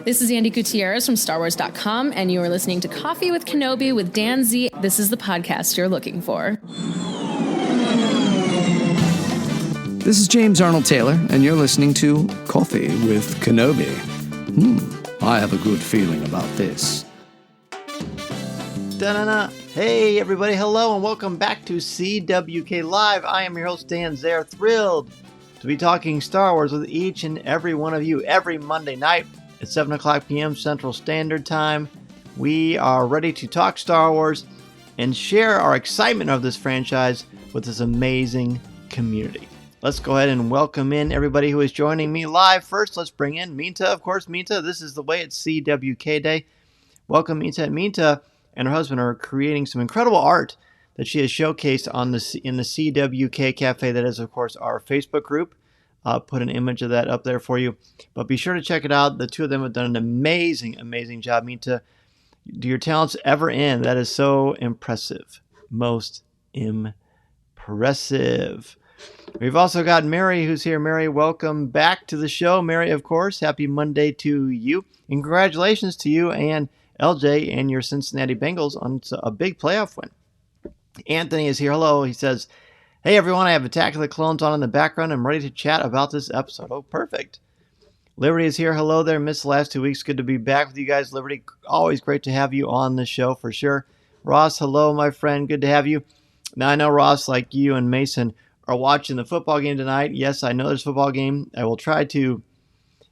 This is Andy Gutierrez from StarWars.com, and you are listening to Coffee with Kenobi with Dan Z. This is the podcast you're looking for. This is James Arnold Taylor, and you're listening to Coffee with Kenobi. I have a good feeling about this. Da-na-na. Hey everybody, hello and welcome back to CWK Live. I am your host Dan Zare, thrilled to be talking Star Wars with each and every one of you every Monday night at 7 o'clock p.m. Central Standard Time. We are ready to talk Star Wars and share our excitement of this franchise with this amazing community. Let's go ahead and welcome in everybody who is joining me live. First, let's bring in Minta. Of course, Minta, this is the way, it's CWK Day. Welcome, Minta. Minta and her husband are creating some incredible art that she has showcased in the CWK Cafe. That is, of course, our Facebook group. Put an image of that up there for you. But be sure to check it out. The two of them have done an amazing, amazing job. Minta, do your talents ever end? That is so impressive. Most impressive. We've also got Mary who's here. Mary, welcome back to the show. Mary, of course, happy Monday to you. And congratulations to you and LJ and your Cincinnati Bengals on a big playoff win. Anthony is here. Hello. He says, hey, everyone, I have Attack of the Clones on in the background. I'm ready to chat about this episode. Oh, perfect. Liberty is here. Hello there. Missed the last 2 weeks. Good to be back with you guys. Liberty, always great to have you on the show for sure. Ross, hello, my friend. Good to have you. Now, I know, Ross, like you and Mason, are watching the football game tonight. Yes, I know there's a football game. I will try to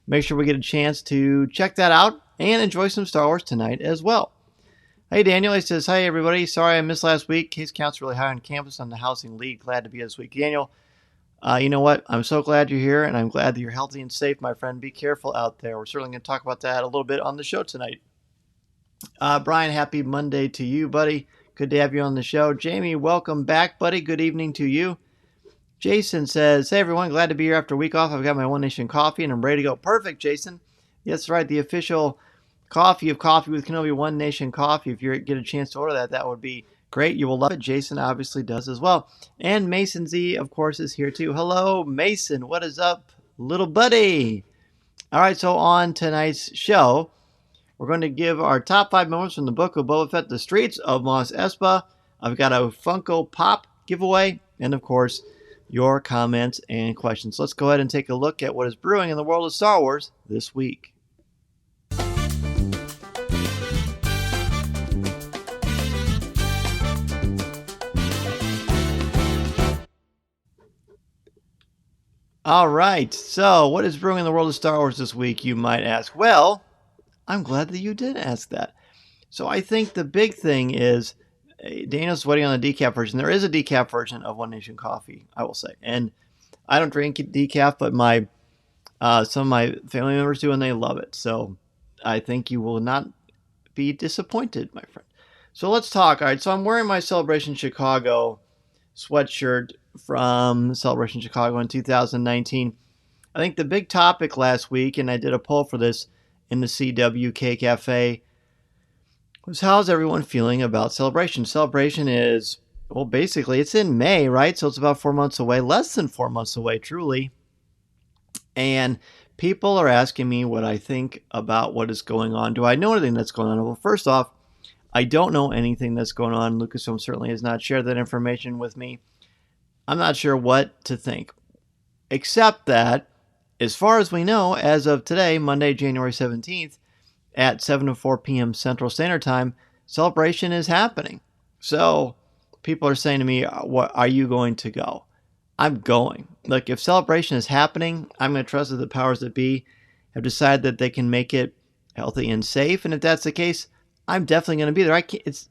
make sure we get a chance to check that out and enjoy some Star Wars tonight as well. Hey, Daniel, he says, hey, everybody. Sorry I missed last week. Case count's really high on campus on the housing league. Glad to be here this week. Daniel, you know what? I'm so glad you're here, and I'm glad that you're healthy and safe, my friend. Be careful out there. We're certainly going to talk about that a little bit on the show tonight. Brian, happy Monday to you, buddy. Good to have you on the show. Jamie, welcome back, buddy. Good evening to you. Jason says, hey, everyone. Glad to be here after a week off. I've got my One Nation coffee, and I'm ready to go. Perfect, Jason. That's right. The official coffee of Coffee with Kenobi, One Nation Coffee. If you get a chance to order that, that would be great. You will love it. Jason obviously does as well. And Mason Z, of course, is here too. Hello, Mason. What is up, little buddy? All right, so on tonight's show, we're going to give our top 5 moments from the Book of Boba Fett, the Streets of Mos Espa. I've got a Funko Pop giveaway, and of course, your comments and questions. Let's go ahead and take a look at what is brewing in the world of Star Wars this week. All right, so what is brewing in the world of Star Wars this week, you might ask? Well, I'm glad that you did ask that. So I think the big thing is Daniel's waiting on the decaf version. There is a decaf version of One Nation Coffee, I will say. And I don't drink decaf, but some of my family members do, and they love it. So I think you will not be disappointed, my friend. So let's talk. All right, so I'm wearing my Celebration Chicago sweatshirt from Celebration Chicago in 2019. I think the big topic last week, and I did a poll for this in the CWK Cafe, was how's everyone feeling about Celebration? Celebration is, well, basically it's in May, right? So it's about 4 months away, less than 4 months away, truly. And people are asking me what I think about what is going on. Do I know anything that's going on? Well, first off, I don't know anything that's going on. Lucasfilm certainly has not shared that information with me. I'm not sure what to think, except that, as far as we know, as of today, Monday, January 17th, at 7:04 p.m. Central Standard Time, Celebration is happening. So people are saying to me, "What are you going to go?" I'm going. Look, if Celebration is happening, I'm going to trust that the powers that be have decided that they can make it healthy and safe. And if that's the case, I'm definitely going to be there.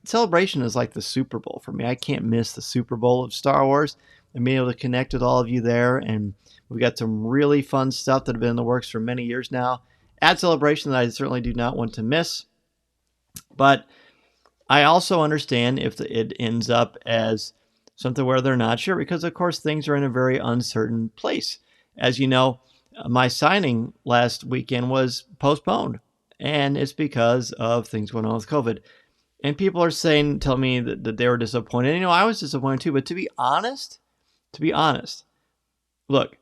Celebration is like the Super Bowl for me. I can't miss the Super Bowl of Star Wars. And being able to connect with all of you there. And we've got some really fun stuff that have been in the works for many years now at Celebration that I certainly do not want to miss. But I also understand if it ends up as something where they're not sure, because of course things are in a very uncertain place. As you know, my signing last weekend was postponed, and it's because of things going on with COVID. And people are telling me that they were disappointed. I was disappointed too, but to be honest, look,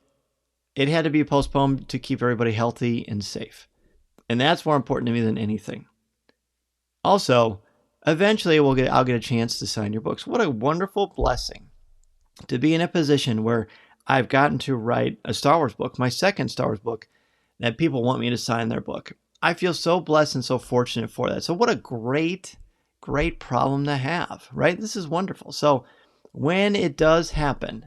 it had to be postponed to keep everybody healthy and safe. And that's more important to me than anything. Also, eventually I'll get a chance to sign your books. What a wonderful blessing to be in a position where I've gotten to write a Star Wars book, my second Star Wars book, that people want me to sign their book. I feel so blessed and so fortunate for that. So what a great problem to have, right? This is wonderful. So when it does happen,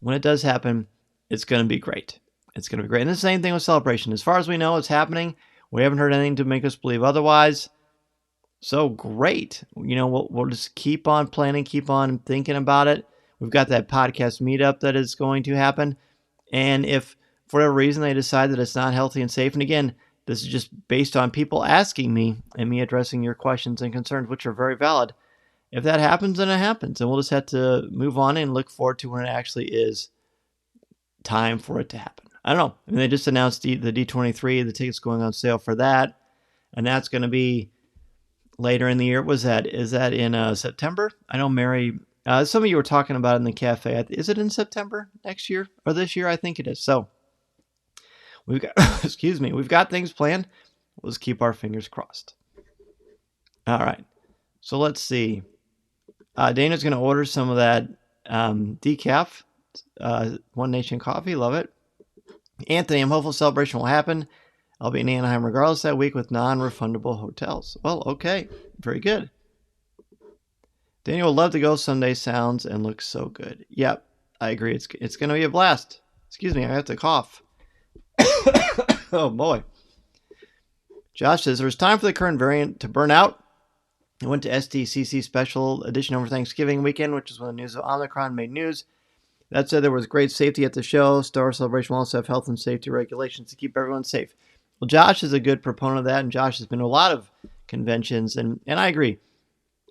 it's going to be great. It's going to be great. And the same thing with Celebration. As far as we know, it's happening. We haven't heard anything to make us believe otherwise. So great. We'll just keep on planning, keep on thinking about it. We've got that podcast meetup that is going to happen. And if for whatever reason they decide that it's not healthy and safe, and again, this is just based on people asking me and me addressing your questions and concerns, which are very valid. If that happens, then it happens. And we'll just have to move on and look forward to when it actually is time for it to happen. I don't know. I mean, they just announced the D23, the tickets going on sale for that. And that's going to be later in the year. Is that in September? I know Mary, some of you were talking about it in the cafe. Is it in September next year or this year? I think it is. So we've got, we've got things planned. Let's keep our fingers crossed. All right. So let's see. Dana's going to order some of that decaf, One Nation coffee. Love it. Anthony, I'm hopeful Celebration will happen. I'll be in Anaheim regardless that week with non-refundable hotels. Well, okay. Very good. Daniel would love to go someday. Sounds and looks so good. Yep, I agree. It's going to be a blast. Excuse me, I have to cough. Oh, boy. Josh says, there's time for the current variant to burn out. I went to STCC special edition over Thanksgiving weekend, which is when the news of Omicron made news. That said, there was great safety at the show. Star Wars Celebration will also have health and safety regulations to keep everyone safe. Well, Josh is a good proponent of that, and Josh has been to a lot of conventions, and I agree.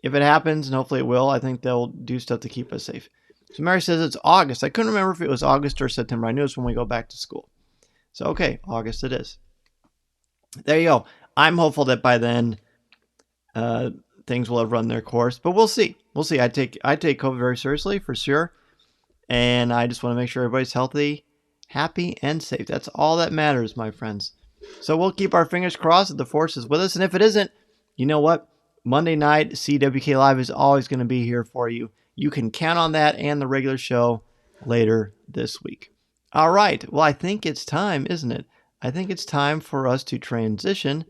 If it happens, and hopefully it will, I think they'll do stuff to keep us safe. So Mary says it's August. I couldn't remember if it was August or September. I knew it's when we go back to school. So, okay, August it is. There you go. I'm hopeful that by then things will have run their course, but we'll see. We'll see. I take COVID very seriously, for sure, and I just want to make sure everybody's healthy, happy, and safe. That's all that matters, my friends. So we'll keep our fingers crossed that the Force is with us, and if it isn't, you know what? Monday night, CWK Live is always going to be here for you. You can count on that and the regular show later this week. All right. Well, I think it's time, isn't it? I think it's time for us to transition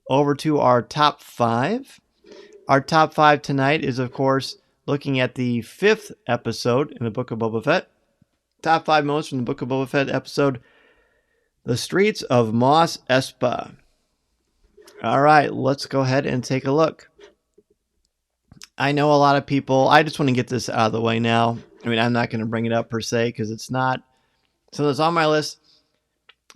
over to our top 5. Our top 5 tonight is, of course, looking at the 5th episode in the Book of Boba Fett. Top 5 moments from the Book of Boba Fett episode, The Streets of Mos Espa. All right, let's go ahead and take a look. I know a lot of people, I just want to get this out of the way now. I mean, I'm not going to bring it up per se because it's not something that's on my list.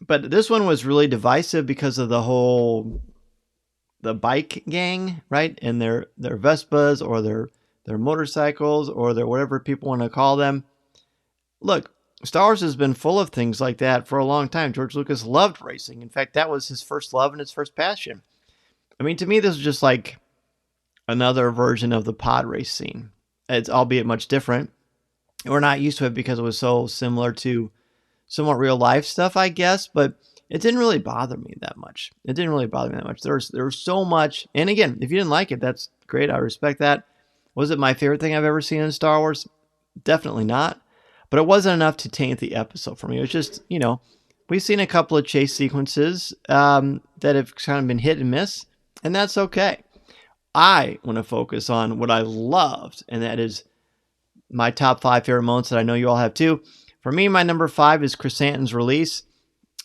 But this one was really divisive because of the bike gang, right? And their Vespas or their motorcycles or their whatever people want to call them. Look, Star Wars has been full of things like that for a long time. George Lucas loved racing. In fact, that was his first love and his first passion. I mean, to me, this is just like another version of the pod race scene. It's albeit much different. We're not used to it because it was so similar to somewhat real life stuff, I guess, but it didn't really bother me that much. There was so much, and again, if you didn't like it, that's great. I respect that. Was it my favorite thing I've ever seen in Star Wars? Definitely not. But it wasn't enough to taint the episode for me. It was just, we've seen a couple of chase sequences that have kind of been hit and miss, and that's okay. I want to focus on what I loved, and that is my top 5 favorite moments that I know you all have too. For me, my number 5 is Chrysanthemum's release.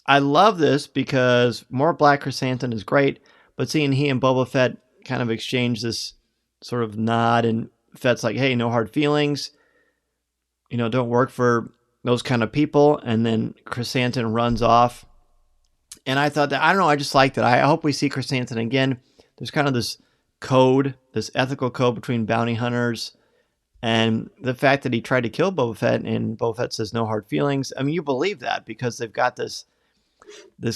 I love this because more Black Chrysanthemum is great, but seeing he and Boba Fett kind of exchange this sort of nod, and Fett's like, hey, no hard feelings. Don't work for those kind of people. And then Chrysanthemum runs off. And I thought that, I don't know, I just liked it. I hope we see Chrysanthemum again. There's kind of this code, this ethical code between bounty hunters. And the fact that he tried to kill Boba Fett and Boba Fett says no hard feelings. I mean, you believe that because they've got this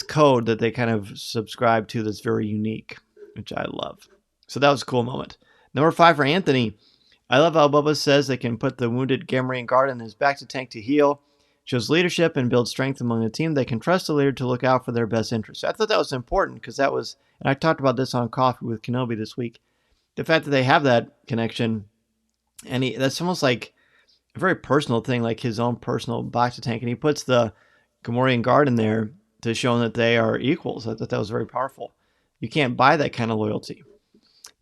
code that they kind of subscribe to that's very unique, which I love. So that was a cool moment. Number 5 for Anthony. I love how Boba says they can put the wounded Gamorrean guard in his back to tank to heal. Shows leadership and builds strength among the team. They can trust the leader to look out for their best interests. I thought that was important because that was, and I talked about this on Coffee with Kenobi this week, the fact that they have that connection, and that's almost like a very personal thing, like his own personal box tank, and he puts the Gamorrean guard in there to show them that they are equals. I thought that was very powerful. You can't buy that kind of loyalty.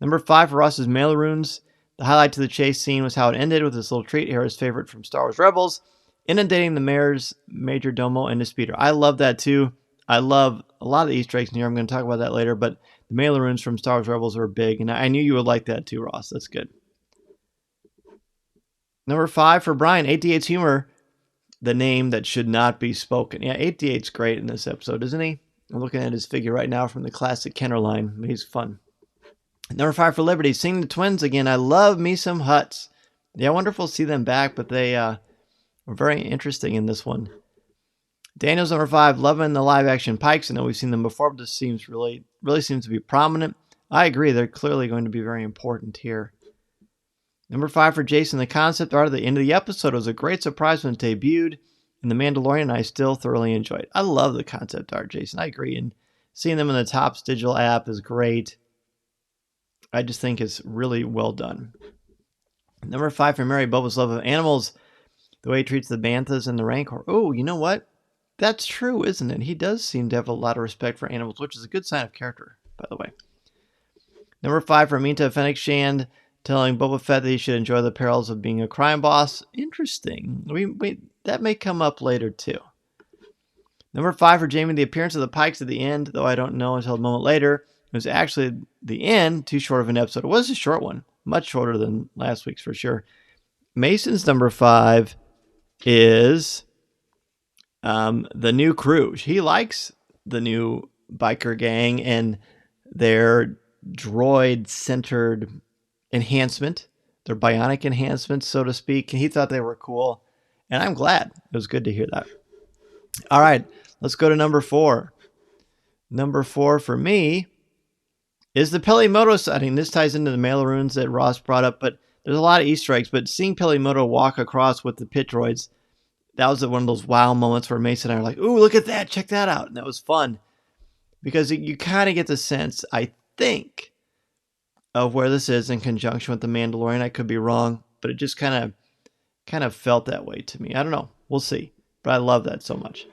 Number 5 for us is Mail Runes. The highlight to the chase scene was how it ended with this little treat, Hera's favorite from Star Wars Rebels, inundating the mayor's major domo and the speeder. I love that too. I love a lot of the Easter eggs in here. I'm going to talk about that later, but the Mail Runes from Star Wars Rebels are big, and I knew you would like that too, Ross. That's good. Number 5 for Brian, 88's humor, the name that should not be spoken. Yeah, 88's great in this episode, isn't he? I'm looking at his figure right now from the classic Kenner line. He's fun. Number 5 for Liberty, seeing the twins again. I love me some Hutts. Yeah, I wonder if we'll see them back, but they were very interesting in this one. Daniel's number 5, loving the live action Pikes. I know we've seen them before, but this seems really seems to be prominent. I agree, they're clearly going to be very important here. Number 5 for Jason, the concept art at the end of the episode was a great surprise when it debuted, and The Mandalorian I still thoroughly enjoyed. I love the concept art, Jason. I agree, and seeing them in the Topps digital app is great. I just think it's really well done. Number 5 for Mary, Boba's love of animals, the way he treats the banthas and the rancor. Oh, you know what? That's true, isn't it? He does seem to have a lot of respect for animals, which is a good sign of character, by the way. Number 5 for Minta Fennec Shand, telling Boba Fett that he should enjoy the perils of being a crime boss. Interesting. That may come up later, too. Number 5 for Jamie, the appearance of the Pikes at the end, though I don't know until a moment later. It was actually the end, too short of an episode. It was a short one, much shorter than last week's for sure. Mason's number 5 is the new crew. He likes the new biker gang and their droid-centered enhancement, their bionic enhancement, so to speak. And he thought they were cool, and I'm glad. It was good to hear that. All right, let's go to number 4. Number 4 for me is the Pelimoto sighting. This ties into the Mail Runes that Ross brought up, but there's a lot of Easter eggs. But seeing Pelimoto walk across with the pit droids, that was one of those wow moments where Mason and I were like, ooh, look at that, check that out. And that was fun because you kind of get the sense, I think, of where this is in conjunction with The Mandalorian. I could be wrong, but it just kind of felt that way to me. I don't know. We'll see. But I love that so much.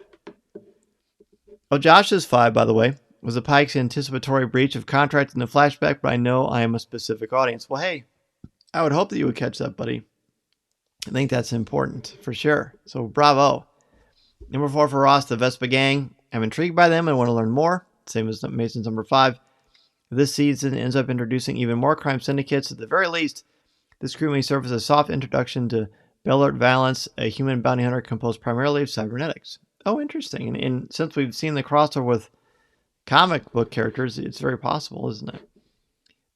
Oh, Josh's 5, by the way, was the Pike's anticipatory breach of contract in the flashback, but I know I am a specific audience. Well, hey, I would hope that you would catch that, buddy. I think that's important, for sure. So, bravo. Number 4 for Ross, the Vespa Gang. I'm intrigued by them and want to learn more. Same as Mason's number 5. This season ends up introducing even more crime syndicates. At the very least, this crew may serve as a soft introduction to Bellart Valance, a human bounty hunter composed primarily of cybernetics. Oh, interesting. And since we've seen the crossover with comic book characters, it's very possible, isn't it?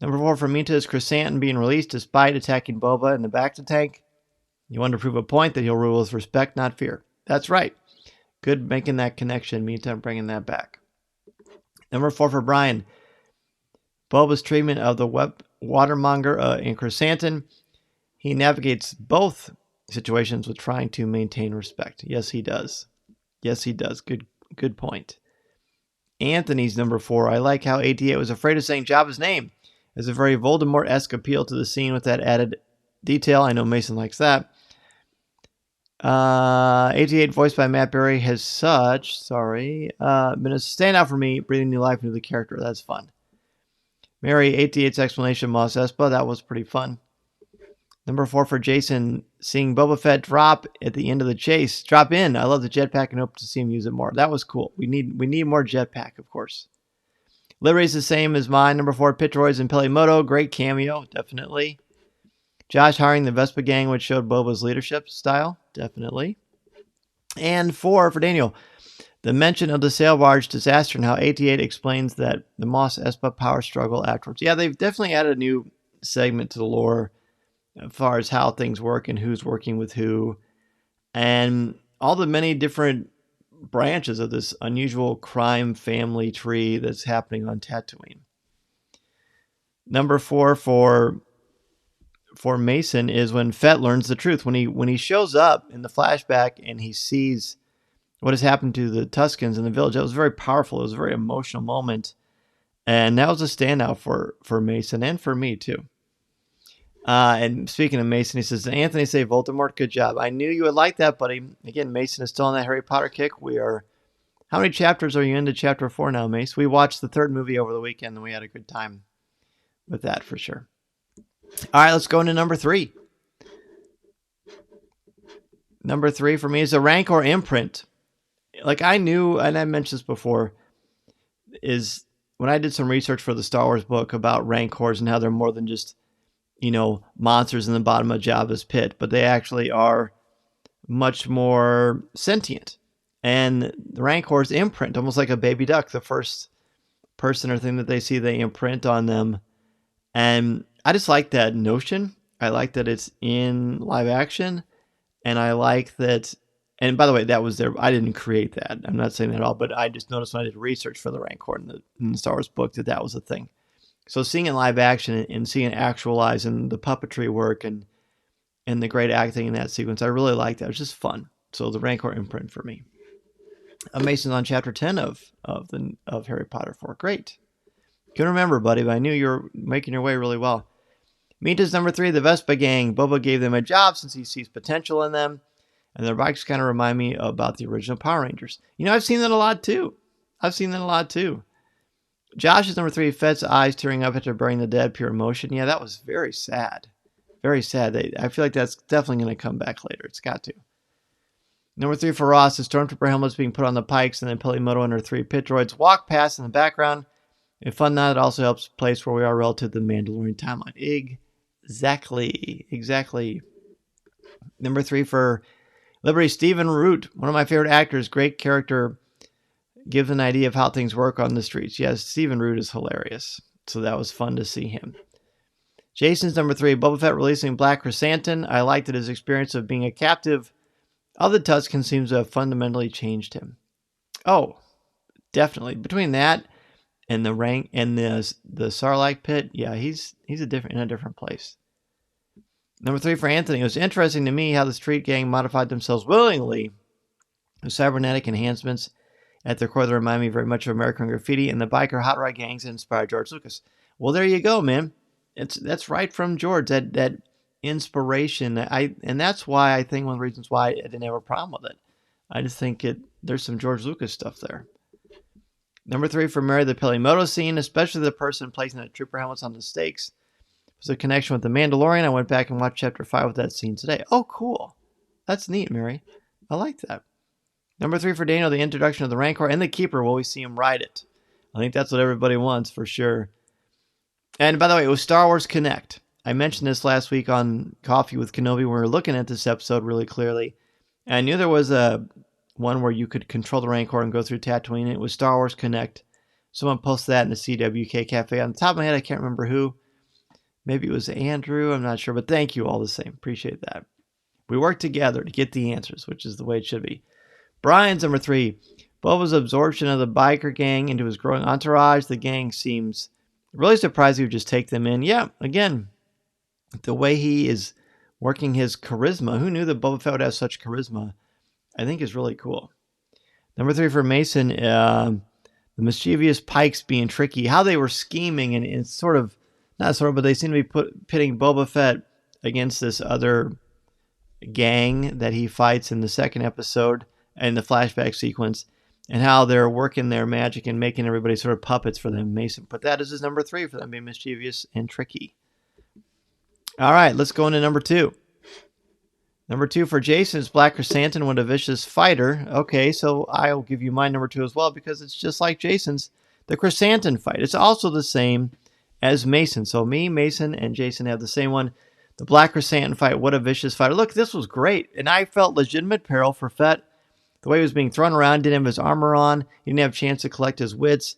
Number 4 for Minta is Chrysanthemum being released despite attacking Boba in the Bacta tank. You want to prove a point that he'll rule with respect, not fear. That's right. Good making that connection, Minta, and bringing that back. Number 4 for Brian. Boba's treatment of the watermonger in Chrysanthemum. He navigates both situations with trying to maintain respect. Yes, he does. Yes, he does. Good point. Anthony's number 4. I like how 88 was afraid of saying Jabba's name. There's a very Voldemort-esque appeal to the scene with that added detail. I know Mason likes that. 88, voiced by Matt Berry, has been a standout for me, breathing new life into the character. That's fun. Mary, 88's explanation of Mos Espa, that was pretty fun. Number 4 for Jason, seeing Boba Fett drop at the end of the chase. Drop in. I love the jetpack and hope to see him use it more. That was cool. We need more jetpack, of course. Liberty's the same as mine. Number 4, Pit Droids and Pelimoto. Great cameo, definitely. Josh hiring the Vespa gang, which showed Boba's leadership style, definitely. And 4 for Daniel, the mention of the sail barge disaster and how 88 explains that the Mos Espa power struggle afterwards. Yeah, they've definitely added a new segment to the lore as far as how things work and who's working with who, and all the many different branches of this unusual crime family tree that's happening on Tatooine. Number 4 for for Mason is when Fett learns the truth. When he shows up in the flashback and he sees what has happened to the Tuscans in the village, that was very powerful. It was a very emotional moment. And that was a standout for Mason and for me, too. And speaking of Mason, he says, "Did Anthony say Voldemort? Good job. I knew you would like that, buddy." Again, Mason is still on that Harry Potter kick. We are... How many chapters are you into chapter 4 now, Mace? We watched the third movie over the weekend, and we had a good time with that for sure. All right, let's go into number 3. Number 3 for me is a Rancor imprint. Like I knew, and I mentioned this before, is when I did some research for the Star Wars book about Rancors and how they're more than just, monsters in the bottom of Jabba's pit, but they actually are much more sentient. And the Rancor's imprint, almost like a baby duck, the first person or thing that they see, they imprint on them. And I just like that notion. I like that it's in live action. And I like that, and by the way, that was there. I didn't create that. I'm not saying that at all, but I just noticed when I did research for the Rancor in the Star Wars book that was a thing. So seeing it in live action and seeing it actualized and the puppetry work and the great acting in that sequence, I really liked that. It was just fun. So the Rancor imprint for me. Mason's on chapter 10 of Harry Potter 4. Great. Couldn't remember, buddy, but I knew you were making your way really well. Mita's number 3, the Vespa Gang. Boba gave them a job since he sees potential in them. And their bikes kind of remind me about the original Power Rangers. I've seen that a lot too. Josh is number 3, Fett's eyes tearing up after burying the dead, pure emotion. Yeah, that was very sad. Very sad. I feel like that's definitely going to come back later. It's got to. Number 3 for Ross is Stormtrooper helmets being put on the pikes, and then Pelimoto and her 3 pit droids walk past in the background. A fun nod, it also helps place where we are relative to the Mandalorian timeline. Exactly. Number 3 for Liberty, Stephen Root, one of my favorite actors, great character, gives an idea of how things work on the streets. Yes, Stephen Root is hilarious, so that was fun to see him. Jason's number 3, Boba Fett releasing Black Chrysanthemum. I liked that his experience of being a captive of the Tusken seems to have fundamentally changed him. Oh, definitely. Between that and the rank and the Sarlacc pit, yeah, he's in a different place. Number 3 for Anthony. It was interesting to me how the street gang modified themselves willingly with cybernetic enhancements at their core that remind me very much of American Graffiti and the biker hot rod gangs that inspired George Lucas. Well, there you go, man. That's right from George. That inspiration. And that's why I think one of the reasons why I didn't have a problem with it. I just think there's some George Lucas stuff there. Number 3 for Mary, the Pelimoto scene, especially the person placing the trooper helmets on the stakes, was a connection with the Mandalorian. I went back and watched chapter 5 with that scene today. Oh, cool. That's neat, Mary. I like that. Number 3 for Daniel, the introduction of the Rancor and the Keeper. Will we see him ride it? I think that's what everybody wants for sure. And by the way, it was Star Wars Connect. I mentioned this last week on Coffee with Kenobi when we were looking at this episode really clearly. And I knew there was one where you could control the Rancor and go through Tatooine. It was Star Wars Connect. Someone posted that in the CWK Cafe. On the top of my head, I can't remember who. Maybe it was Andrew. I'm not sure. But thank you all the same. Appreciate that. We worked together to get the answers, which is the way it should be. Brian's number 3. Boba's absorption of the biker gang into his growing entourage. The gang seems really surprised he would just take them in. Yeah, again, the way he is working his charisma. Who knew that Boba Fett would have such charisma? I think is really cool. Number 3 for Mason, the mischievous Pikes being tricky. How they were scheming and but they seem to be pitting Boba Fett against this other gang that he fights in the second episode and the flashback sequence, and how they're working their magic and making everybody sort of puppets for them. Mason put that as his number 3 for them being mischievous and tricky. All right, let's go into number 2. Number 2 for Jason is Black Chrysanthemum, what a vicious fighter. Okay, so I'll give you my number 2 as well because it's just like Jason's. The Chrysanthemum fight. It's also the same as Mason. So me, Mason, and Jason have the same one. The Black Chrysanthemum fight, what a vicious fighter. Look, this was great. And I felt legitimate peril for Fett. The way he was being thrown around, didn't have his armor on. He didn't have a chance to collect his wits.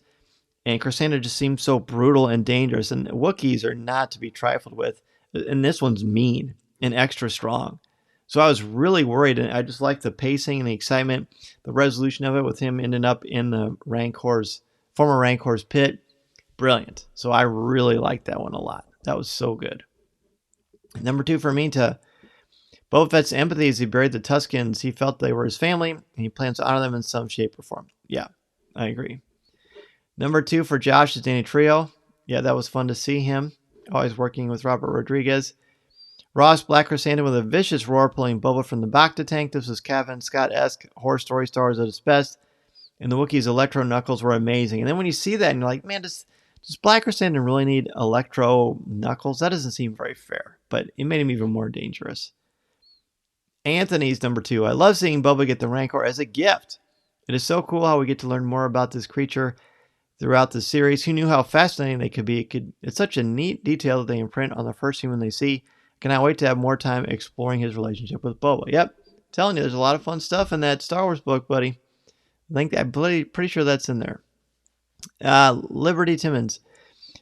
And Chrysanthemum just seemed so brutal and dangerous. And Wookiees are not to be trifled with. And this one's mean and extra strong. So I was really worried, and I just liked the pacing and the excitement, the resolution of it with him ending up in the former Rancor's pit. Brilliant. So I really liked that one a lot. That was so good. Number 2 for Minta. Boba Fett's empathy as he buried the Tuskens. He felt they were his family, and he plans to honor them in some shape or form. Yeah, I agree. Number 2 for Josh is Danny Trio. Yeah, that was fun to see him. Always working with Robert Rodriguez. Ross, Black Chrysanthemum with a vicious roar pulling Boba from the Bacta tank. This was Kevin Scott-esque horror story stars at its best. And the Wookiees' Electro Knuckles were amazing. And then when you see that and you're like, man, does Black Chrysanthemum really need Electro Knuckles? That doesn't seem very fair. But it made him even more dangerous. Anthony's number 2. I love seeing Boba get the Rancor as a gift. It is so cool how we get to learn more about this creature throughout the series. Who knew how fascinating they could be? It's such a neat detail that they imprint on the first human they see. Cannot wait to have more time exploring his relationship with Boba. Yep, telling you, there's a lot of fun stuff in that Star Wars book, buddy. I'm pretty sure that's in there. Liberty Timmons.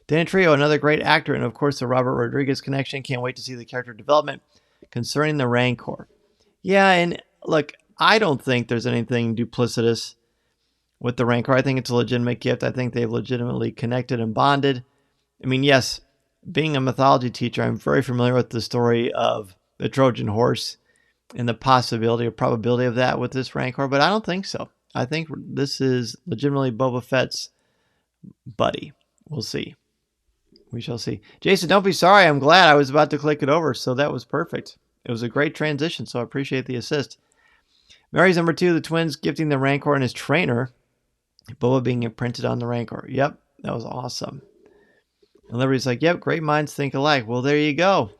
Dan Trio, another great actor, and of course the Robert Rodriguez connection. Can't wait to see the character development concerning the Rancor. Yeah, and look, I don't think there's anything duplicitous with the Rancor. I think it's a legitimate gift. I think they've legitimately connected and bonded. I mean, yes, being a mythology teacher, I'm very familiar with the story of the Trojan horse and the possibility or probability of that with this Rancor, but I don't think so. I think this is legitimately Boba Fett's buddy. We'll see. We shall see. Jason, don't be sorry. I'm glad. I was about to click it over, so that was perfect. It was a great transition, so I appreciate the assist. Mary's number 2, the twins gifting the Rancor and his trainer. Boba being imprinted on the Rancor. Yep, that was awesome. And Liberty's like, yep, great minds think alike. Well, there you go.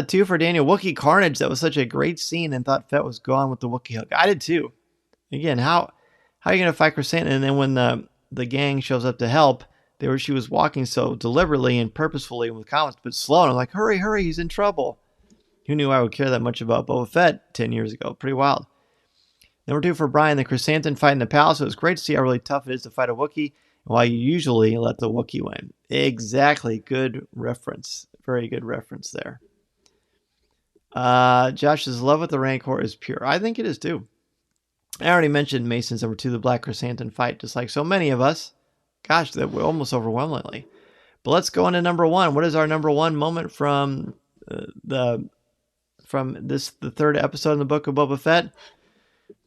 2 for Daniel. Wookiee Carnage. That was such a great scene, and thought Fett was gone with the Wookiee hug. I did too. Again, how are you going to fight Chrysanthemum? And then when the gang shows up to help, she was walking so deliberately and purposefully with comments, but slow. And I'm like, hurry, he's in trouble. Who knew I would care that much about Boba Fett 10 years ago? Pretty wild. Number 2 for Brian, the Chrysanthemum fight in the palace. It was great to see how really tough it is to fight a Wookiee, and why you usually let the Wookiee win. Exactly. Good reference. Very good reference there. Josh's love with the Rancor is pure. I think it is too. I already mentioned Mason's number 2, the Black Chrysanthemum fight, just like so many of us. Gosh, that we're almost overwhelmingly. But let's go into number 1. What is our number 1 moment from the 3rd episode in the Book of Boba Fett?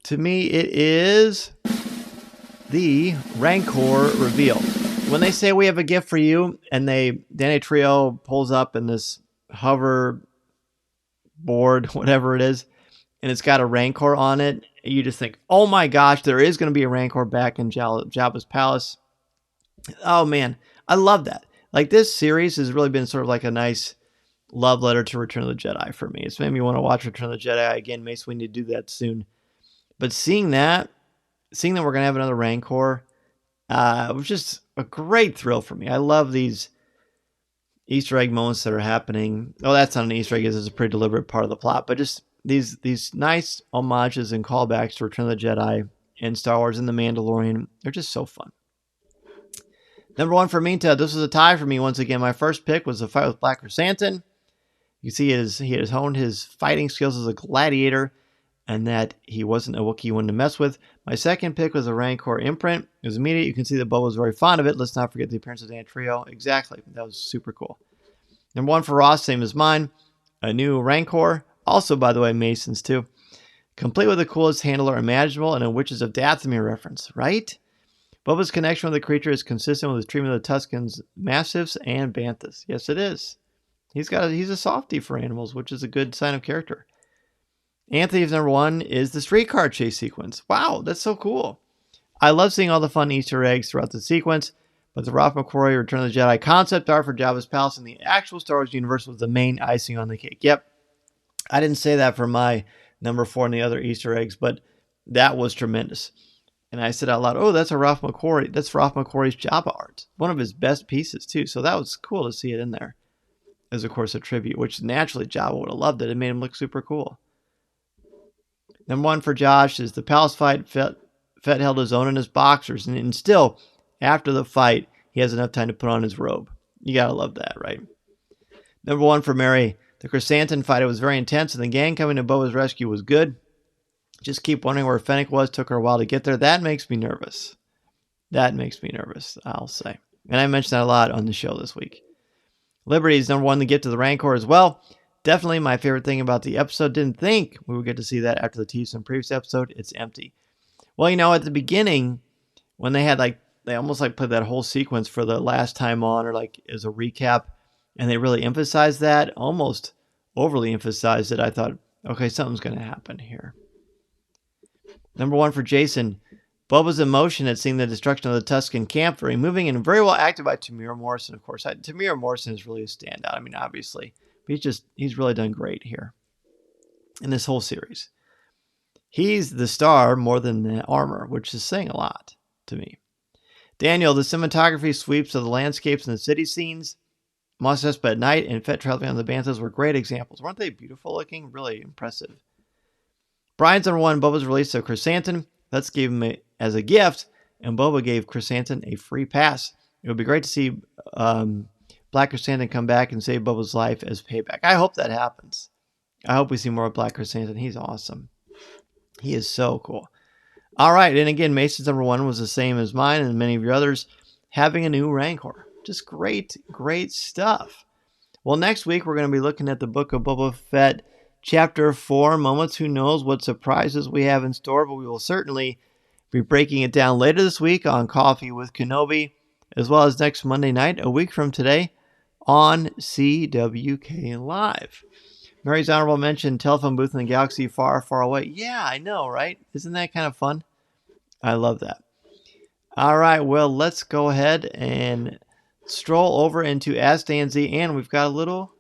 To me, it is the Rancor reveal. When they say we have a gift for you, and Danny Trio pulls up in this hover board, whatever it is, and it's got a Rancor on it, you just think, oh my gosh, there is going to be a Rancor back in Jabba's palace. Oh man, I love that. Like, this series has really been sort of like a nice love letter to Return of the Jedi for me. It's made me want to watch Return of the Jedi again. Mace, we need to do that soon. But seeing that we're going to have another Rancor, was just a great thrill for me. I love these Easter egg moments that are happening. Oh, that's not an Easter egg. It's a pretty deliberate part of the plot. But just these nice homages and callbacks to Return of the Jedi and Star Wars and The Mandalorian. They're just so fun. Number 1 for Minta. This was a tie for me once again. My first pick was the fight with Black Chrysanthemum. You see he has honed his fighting skills as a gladiator, and that he wasn't a Wookiee one to mess with. My second pick was a Rancor imprint. It was immediate. You can see that Boba was very fond of it. Let's not forget the appearance of Dan Trio. Exactly. That was super cool. Number 1 for Ross, same as mine. A new Rancor. Also, by the way, Mason's too. Complete with the coolest handler imaginable and a Witches of Dathomir reference, right? Boba's connection with the creature is consistent with his treatment of the Tuskens, Mastiffs, and Banthas. Yes, it is. He's a softie for animals, which is a good sign of character. Anthony's number 1 is the streetcar chase sequence. Wow, that's so cool. I love seeing all the fun Easter eggs throughout the sequence, but the Ralph McQuarrie Return of the Jedi concept art for Jabba's palace in the actual Star Wars universe was the main icing on the cake. Yep, I didn't say that for my number 4 and the other Easter eggs, but that was tremendous. And I said out loud, oh, that's Ralph McQuarrie. That's Ralph McQuarrie's Jabba art. One of his best pieces, too. So that was cool to see it in there. As, of course, a tribute, which naturally Jabba would have loved it. It made him look super cool. Number 1 for Josh is the palace fight. Fett held his own in his boxers. And still, after the fight, he has enough time to put on his robe. You got to love that, right? Number 1 for Mary. The Chrysanthemum fight, it was very intense, and the gang coming to Boba's rescue was good. Just keep wondering where Fennec was. Took her a while to get there. That makes me nervous. I'll say. And I mentioned that a lot on the show this week. Liberty's number 1 to get to the Rancor as well. Definitely my favorite thing about the episode. Didn't think we would get to see that after the tease in the previous episode. It's empty. Well, at the beginning, when they had they almost put that whole sequence for the last time on, or as a recap, and they really emphasized that, almost overly emphasized it. I thought, okay, something's going to happen here. Number 1 for Jason. Boba's emotion at seeing the destruction of the Tusken camp, very moving and very well acted by Tamir Morrison, of course. Tamir Morrison is really a standout. I mean, obviously. But he's really done great here in this whole series. He's the star more than the armor, which is saying a lot to me. Daniel, the cinematography sweeps of the landscapes and the city scenes, Mos Espa at night, and Fett traveling on the Banthas were great examples. Weren't they beautiful looking? Really impressive. Brian's number 1, Boba's release of Chrysanthemum. Let's give him it as a gift, and Boba gave Chrysanthemum a free pass. It would be great to see Black Chrysanthemum come back and save Boba's life as payback. I hope that happens. I hope we see more of Black Chrysanthemum. He's awesome. He is so cool. All right, and again, Mason's number 1 was the same as mine and many of your others, having a new Rancor. Just great, great stuff. Well, next week we're going to be looking at the Book of Boba Fett, Chapter 4, Moments. Who knows what surprises we have in store, but we will certainly be breaking it down later this week on Coffee with Kenobi, as well as next Monday night, a week from today, on CWK Live. Mary's honorable mention, telephone booth in the galaxy far, far away. Yeah, I know, right? Isn't that kind of fun? I love that. All right, well, let's go ahead and stroll over into Ask Dan Z, and we've got a little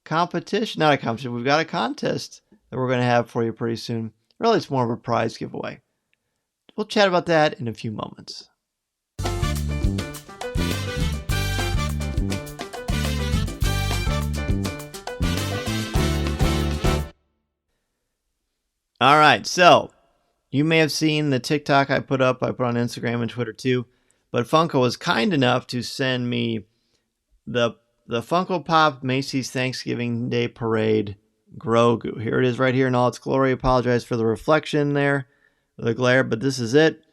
competition. Not a competition, we've got a contest that we're going to have for you pretty soon. Really, it's more of a prize giveaway. We'll chat about that in a few moments. All right, so you may have seen the TikTok I put on Instagram and Twitter too, but Funko was kind enough to send me the Funko Pop Macy's Thanksgiving Day Parade Grogu. Here it is right here in all its glory. Apologize for the reflection there, the glare, but this is it.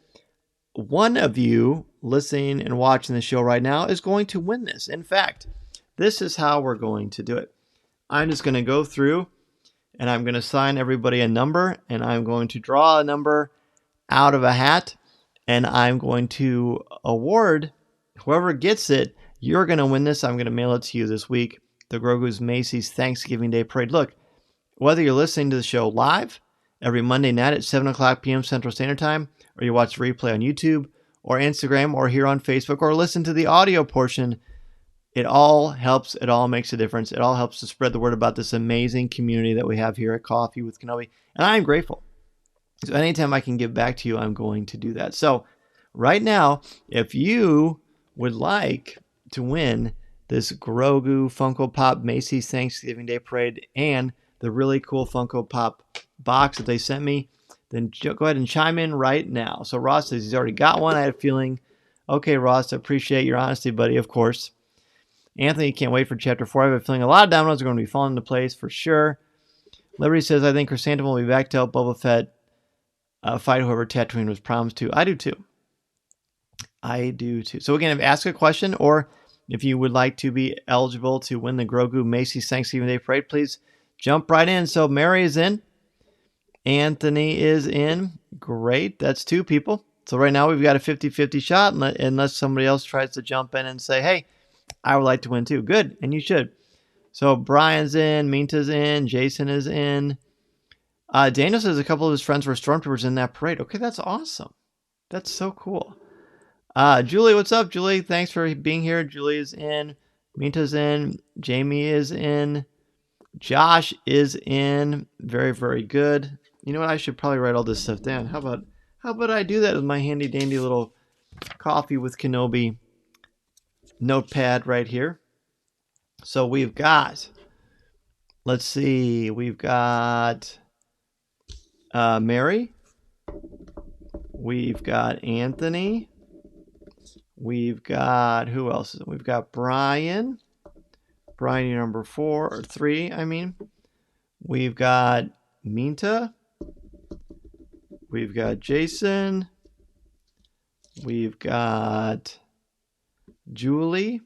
One of you listening and watching the show right now is going to win this. In fact, this is how we're going to do it. I'm just going to go through and I'm going to assign everybody a number, and I'm going to draw a number out of a hat, and I'm going to award whoever gets it. You're going to win this. I'm going to mail it to you this week. The Grogu's Macy's Thanksgiving Day Parade. Look, whether you're listening to the show live every Monday night at 7 o'clock p.m. Central Standard Time, or you watch the replay on YouTube or Instagram or here on Facebook, or listen to the audio portion, it all helps. It all makes a difference. It all helps to spread the word about this amazing community that we have here at Coffee with Kenobi. And I'm grateful. So anytime I can give back to you, I'm going to do that. So right now, if you would like to win this Grogu Funko Pop Macy's Thanksgiving Day Parade and the really cool Funko Pop box that they sent me, then go ahead and chime in right now. So Ross says he's already got one. I had a feeling. Okay, Ross, I appreciate your honesty, buddy, of course. Anthony, can't wait for Chapter 4. I have a feeling a lot of dominoes are going to be falling into place for sure. Liberty says, I think Chrysanthemum will be back to help Boba Fett fight whoever Tatooine was promised to. I do too. I do too. So again, if ask a question, or if you would like to be eligible to win the Grogu Macy's Thanksgiving Day Parade, please jump right in. So Mary is in. Anthony is in. Great. That's 2 people. So right now we've got a 50-50 shot, unless somebody else tries to jump in and say, hey, I would like to win too. Good, and you should. So Brian's in, Minta's in, Jason is in. Daniel says a couple of his friends were stormtroopers in that parade. Okay, that's awesome. That's so cool. Julie, what's up, Julie? Thanks for being here. Julie is in. Minta's in. Jamie is in. Josh is in. Very, very good. You know what? I should probably write all this stuff down. How about I do that with my handy dandy little Coffee with Kenobi notepad right here. So we've got, let's see, we've got Mary. We've got Anthony. We've got, who else? We've got Brian. Brian, you're number 4 or 3, I mean. We've got Minta. We've got Jason. We've got Julie.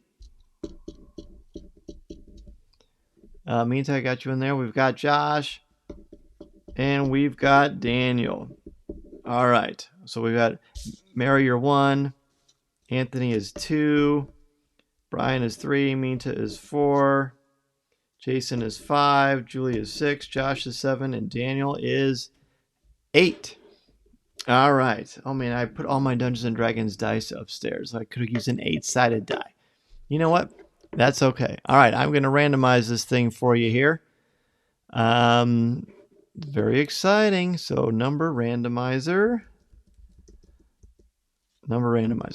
Meantime, I got you in there. We've got Josh. And we've got Daniel. All right. So we've got Mary, you're 1. Anthony is 2. Brian is 3. Minta is 4. Jason is 5. Julie is 6. Josh is 7. And Daniel is 8. All right. Oh, man, I put all my Dungeons and Dragons dice upstairs. I could have used an 8-sided die. You know what? That's okay. All right. I'm going to randomize this thing for you here. Very exciting. So number randomizer.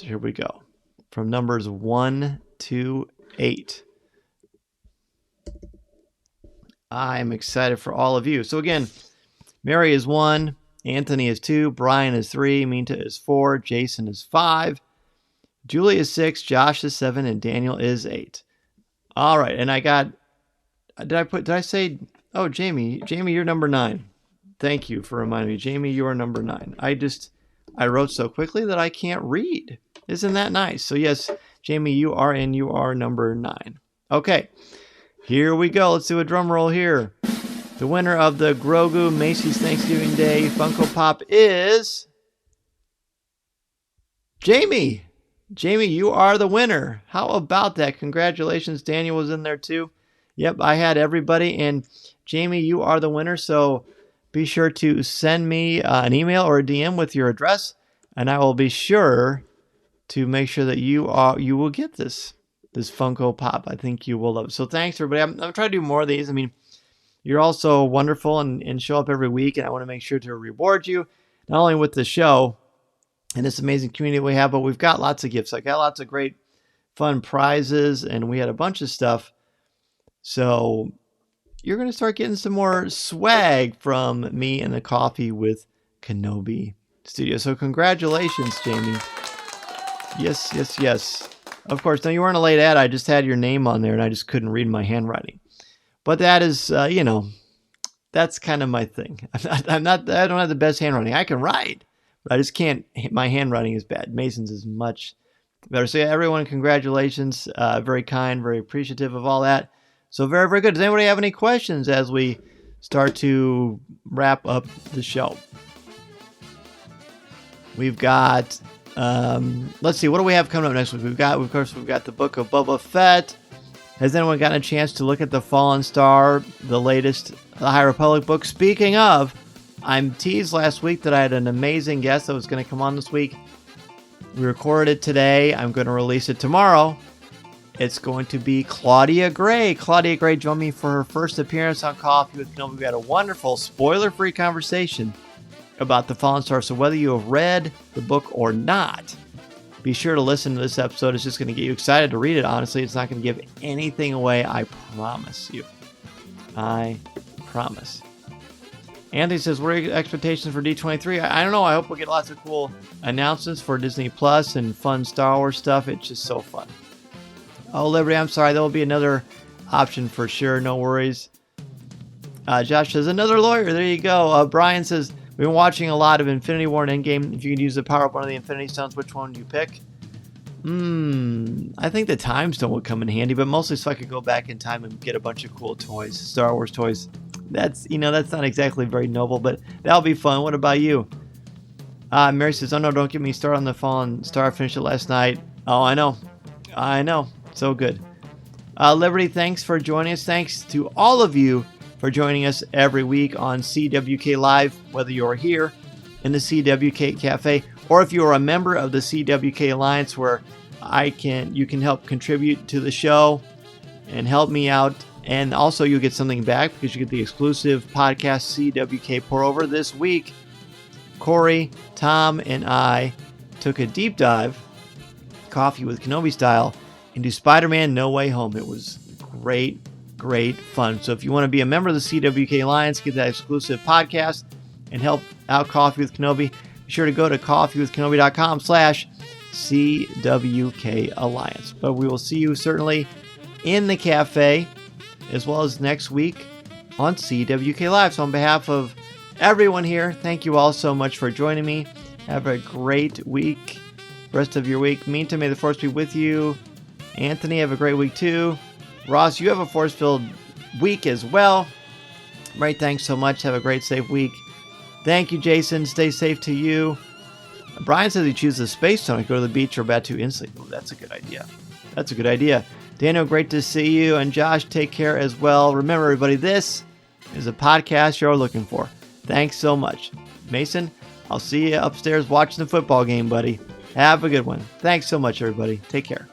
Here we go. From numbers 1 to 8. I'm excited for all of you. So again, Mary is 1. Anthony is 2. Brian is 3. Minta is 4. Jason is 5. Julie is 6. Josh is 7. And Daniel is 8. All right. And I got... Did I say... Oh, Jamie, you're number 9. Thank you for reminding me. Jamie, you are number 9. I wrote so quickly that I can't read. Isn't that nice? So yes, Jamie, you are number 9. Okay, here we go. Let's do a drum roll here. The winner of the Grogu Macy's Thanksgiving Day Funko Pop is Jamie. Jamie, you are the winner. How about that? Congratulations. Daniel was in there too. Yep, I had everybody. And Jamie, you are the winner. So be sure to send me an email or a DM with your address, and I will be sure to make sure that you will get this Funko Pop. I think you will love it. So thanks, everybody. I'm trying to do more of these. I mean, you're all so wonderful and show up every week, and I want to make sure to reward you, not only with the show and this amazing community we have, but we've got lots of gifts. I got lots of great fun prizes, and we had a bunch of stuff. So you're going to start getting some more swag from me and the Coffee with Kenobi studio. So congratulations, Jamie. Yes. Of course, no, you weren't a late ad. I just had your name on there, and I just couldn't read my handwriting. But that is, that's kind of my thing. I don't have the best handwriting. I can write, but I just can't. My handwriting is bad. Mason's is much better. So yeah, everyone, congratulations. Very kind, very appreciative of all that. So very, very good. Does anybody have any questions as we start to wrap up the show? We've got, let's see, what do we have coming up next week? We've got the Book of Boba Fett. Has anyone gotten a chance to look at the Fallen Star, the latest The High Republic book? Speaking of, I'm teased last week that I had an amazing guest that was going to come on this week. We recorded it today. I'm going to release it tomorrow. It's going to be Claudia Gray. Claudia Gray joined me for her first appearance on Coffee with Kenobi. We had a wonderful, spoiler-free conversation about the Fallen Star. So whether you have read the book or not, be sure to listen to this episode. It's just going to get you excited to read it. Honestly, it's not going to give anything away. I promise you. I promise. Anthony says, what are your expectations for D23? I don't know. I hope we'll get lots of cool announcements for Disney Plus and fun Star Wars stuff. It's just so fun. Oh, Liberty, I'm sorry. There will be another option for sure. No worries. Josh says, another lawyer. There you go. Brian says, we've been watching a lot of Infinity War and Endgame. If you could use the power of one of the Infinity Stones, which one do you pick? I think the Time Stone would come in handy, but mostly so I could go back in time and get a bunch of cool toys, Star Wars toys. That's not exactly very noble, but that'll be fun. What about you? Mary says, oh no, don't get me started on the Fallen Star. I finished it last night. Oh, I know. So good. Liberty, thanks for joining us. Thanks to all of you for joining us every week on CWK Live, whether you're here in the CWK Cafe or if you're a member of the CWK Alliance, where you can help contribute to the show and help me out. And also you'll get something back because you get the exclusive podcast CWK Pour Over. This week, Corey, Tom, and I took a deep dive, Coffee with Kenobi style, into Spider-Man No Way Home. It was great fun. So if you want to be a member of the CWK Alliance, get that exclusive podcast, and help out Coffee with Kenobi, be sure to go to coffeewithkenobi.com/CWK Alliance. But we will see you certainly in the cafe as well as next week on CWK Live. So on behalf of everyone here, thank you all so much for joining me. Have a great week, rest of your week. Meantime, may the force be with you. Anthony, have a great week too. Ross, you have a force-filled week as well. Ray, thanks so much. Have a great, safe week. Thank you, Jason. Stay safe to you. Brian says he chooses a space tone to go to the beach or Batu instantly. Oh, that's a good idea. That's a good idea. Daniel, great to see you. And Josh, take care as well. Remember, everybody, this is a podcast you're looking for. Thanks so much. Mason, I'll see you upstairs watching the football game, buddy. Have a good one. Thanks so much, everybody. Take care.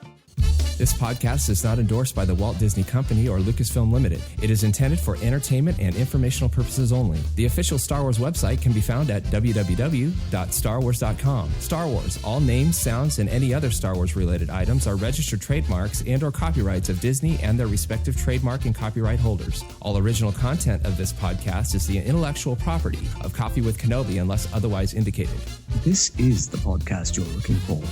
This podcast is not endorsed by the Walt Disney Company or Lucasfilm Limited. It is intended for entertainment and informational purposes only. The official Star Wars website can be found at www.starwars.com. Star Wars, all names, sounds, and any other Star Wars related items are registered trademarks and or copyrights of Disney and their respective trademark and copyright holders. All original content of this podcast is the intellectual property of Coffee with Kenobi unless otherwise indicated. This is the podcast you're looking for.